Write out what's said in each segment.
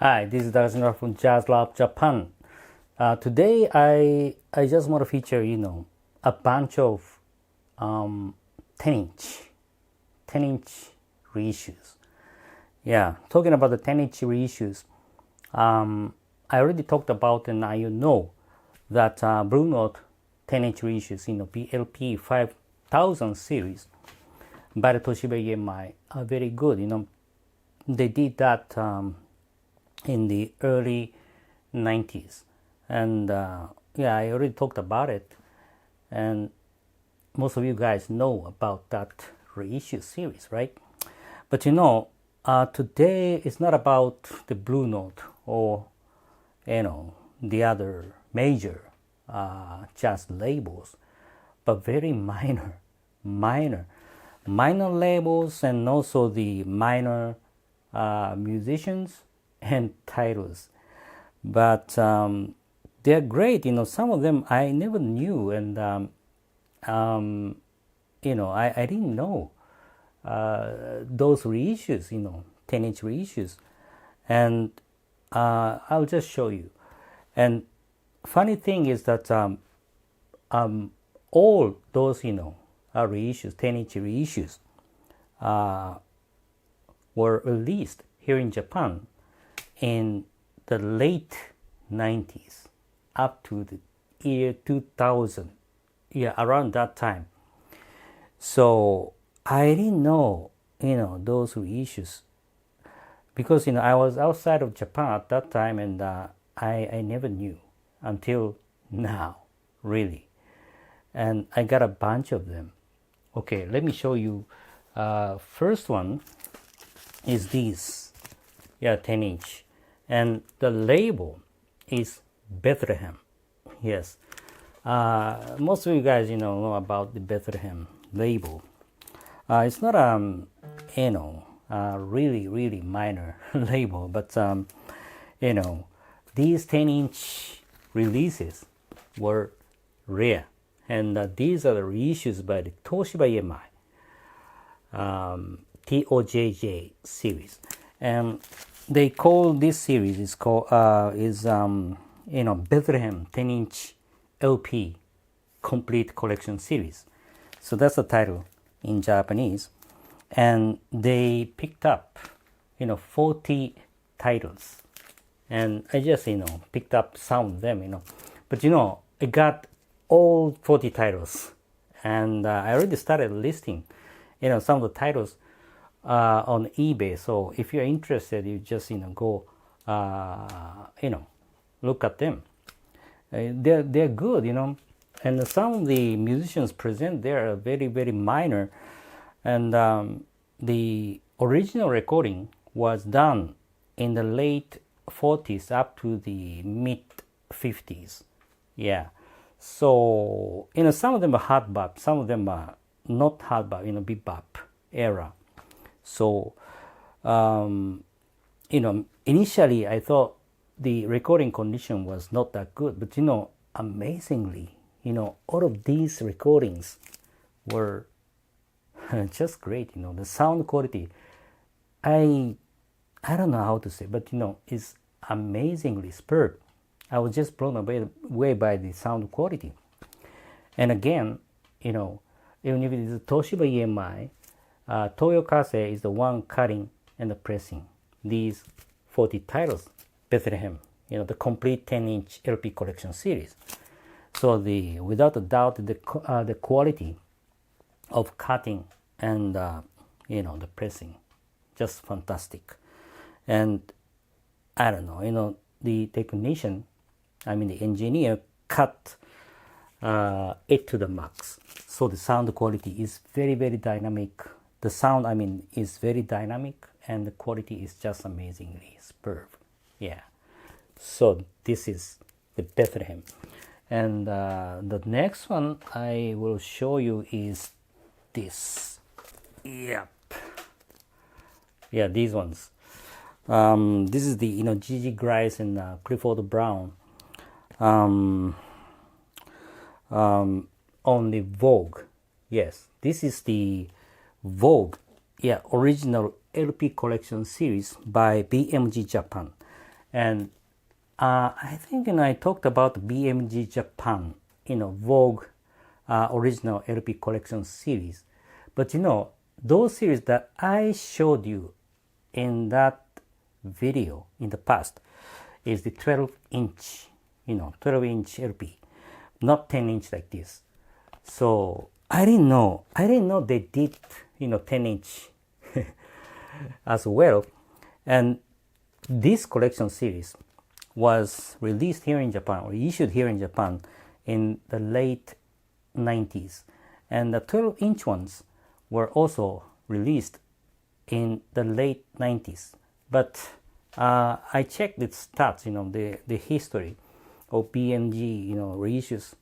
Hi, this is Dazner from Jazz Lab Japan. Today I just want to feature a bunch of 10-inch reissues. Yeah, talking about the 10-inch reissues, I already talked about, and now you know that Blue Note 10-inch reissues, BLP 5000 series by the Toshiba EMI are very good. They did that in the early 90's, and yeah, I already talked about it, and most of you guys know about that reissue series, right? But today it's not about the Blue Note or the other major jazz labels, but very minor labels, and also the minor musicians and titles. But they're great. Some of them I never knew, and I didn't know those reissues, 10-inch reissues, and I'll just show you. And funny thing is that all those reissues, 10-inch reissues, were released here in Japan in the late 90's up to the year 2000, around that time. So I didn't know those reissues because I was outside of Japan at that time, and I never knew until now, really. And I got a bunch of them. Okay, let me show you. First one is this 10-inch, and the label is Bethlehem. Yes, most of you guys know about the Bethlehem label. It's not really minor label, but these 10-inch releases were rare, and these are the reissues by the Toshiba EMI TOJJ series, and they call this series is called Bethlehem 10-inch LP complete collection series. So that's the title in Japanese, and they picked up 40 titles, and I just picked up some of them, but I got all 40 titles, and I already started listing some of the titles on eBay. So if you're interested, you just go look at them. They're good, and some of the musicians present there are very minor, and the original recording was done in the late 40's up to the mid 50's. Yeah, so some of them are hard bop, some of them are not hard bop, bebop era. So initially I thought the recording condition was not that good, but amazingly, all of these recordings were just great. The sound quality, I don't know how to say, but is amazingly superb. I was just blown away by the sound quality. And again, even if it is a Toshiba EMI, Toyo Kasei is the one cutting and pressing these 40 titles, Bethlehem, the complete 10-inch LP collection series. So without a doubt, the quality of cutting and the pressing, just fantastic. And I don't know, the technician, the engineer cut it to the max. So the sound quality is very dynamic. The sound, is very dynamic, and the quality is just amazingly superb. Yeah. So this is the Bethlehem. And the next one I will show you is this. Yep. Yeah, these ones. This is the Gigi Grice and Clifford Brown on the Vogue. Yes, this is the Vogue original LP collection series by BMG Japan. And I think I talked about BMG Japan, Vogue original LP collection series. But those series that I showed you in that video in the past is the 12-inch, 12-inch LP, not 10-inch like this. So I didn't know they did, 10-inch as well. And this collection series was released here in Japan, or issued here in Japan in the late 90s. And the 12-inch ones were also released in the late 90s. But I checked the stats, the history of BMG, reissues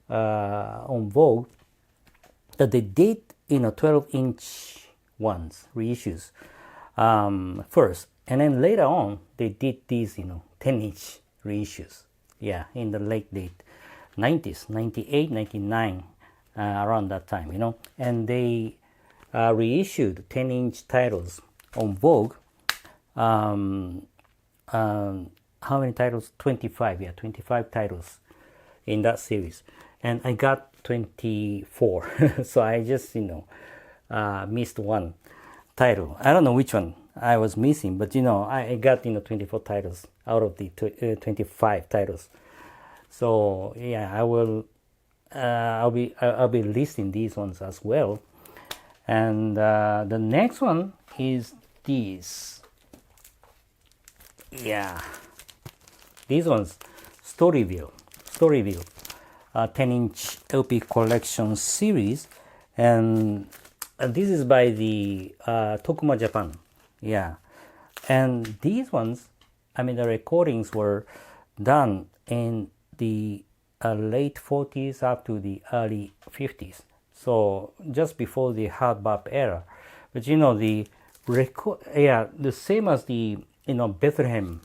on Vogue, that they did, 12-inch ones, reissues, first. And then later on, they did these, 10-inch reissues. Yeah, in the late 90s, 98, 99, around that time, And they reissued 10-inch titles on Vogue. How many titles? 25, 25 titles in that series. And I got 24. So I just, missed one title. I don't know which one I was missing, but I got 24 titles out of the 25 titles. So yeah, I'll be listing these ones as well. And the next one is these. Yeah, these ones, Storyville, 10-inch LP collection series, and this is by the Tokuma Japan. Yeah, and these ones, the recordings were done in the late 40s up to the early 50s. So just before the hard bop era. But the record, the same as the Bethlehem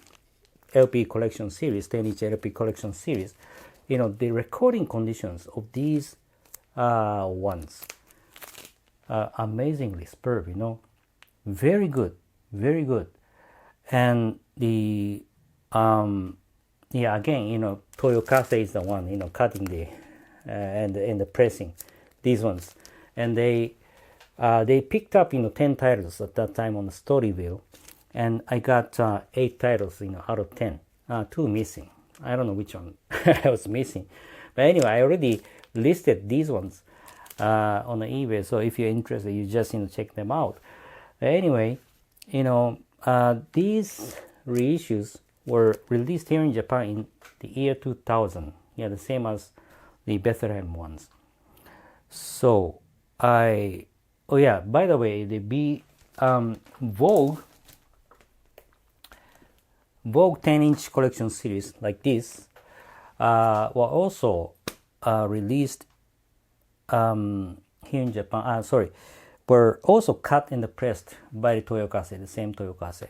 LP collection series, 10-inch LP collection series, the recording conditions of these ones are amazingly superb, very good, very good. And the again, Toyo Kasei is the one, cutting the and the pressing these ones. And they picked up 10 titles at that time on the Storyville, and I got 8 titles out of 10. 2 missing. I don't know which one I was missing, but anyway, I already listed these ones on the eBay. So if you're interested, you just check them out. But anyway, these reissues were released here in Japan in the year 2000. Yeah, the same as the Bethlehem ones. So by the way, the Vogue 10-inch collection series like this were also released here in Japan. Were also cut and pressed by the Toyo Kasei, the same Toyo Kasei.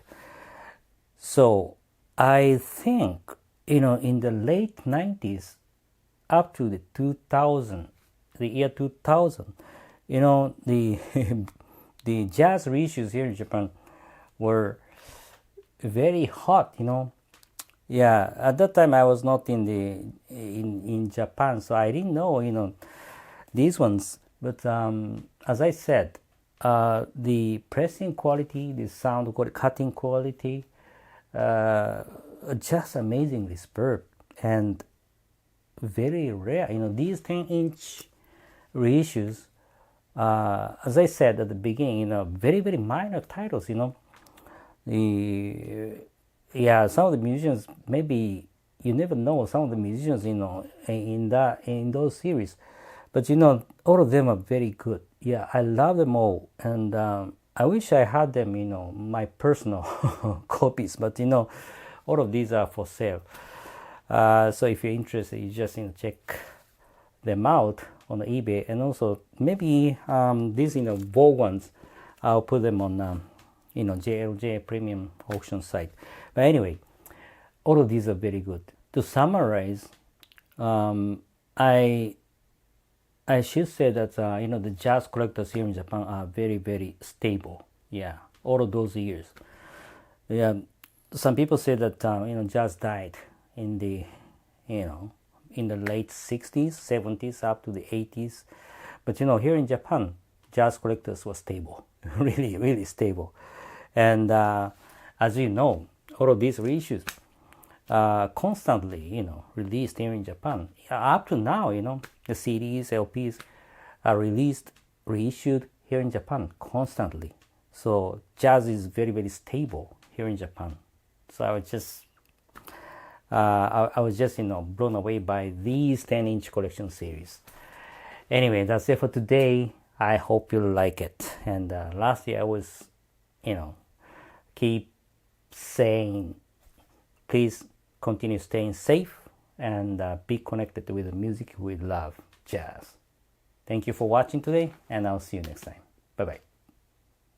So I think in the late 90s up to the 2000, the year 2000, the the jazz reissues here in Japan were very hot. Yeah, at that time I was not in Japan, so I didn't know these ones. But as I said, the pressing quality, the sound quality, cutting quality, just amazingly superb and very rare. These 10-inch reissues, as I said at the beginning, very, very minor titles. Some of the musicians, maybe you never know some of the musicians, in those series, but all of them are very good. Yeah, I love them all, and I wish I had them, my personal copies, but all of these are for sale. So if you're interested, you just check them out on the eBay, and also maybe these Vogue ones, I'll put them on JLJ premium auction site. But anyway, all of these are very good. To summarize, I should say that the jazz collectors here in Japan are very, very stable. Yeah, all of those years. Yeah, some people say that jazz died in the in the late 60s, 70s, up to the 80s. But here in Japan, jazz collectors were stable, really, really stable. And as you know, all of these reissues constantly, released here in Japan. Up to now, the CDs, LPs are released, reissued here in Japan constantly. So jazz is very, very stable here in Japan. So I was just blown away by these 10-inch collection series. Anyway, that's it for today. I hope you like it. And lastly, I was keep saying, please continue staying safe and be connected with the music we love, jazz. Thank you for watching today, and I'll see you next time. Bye bye.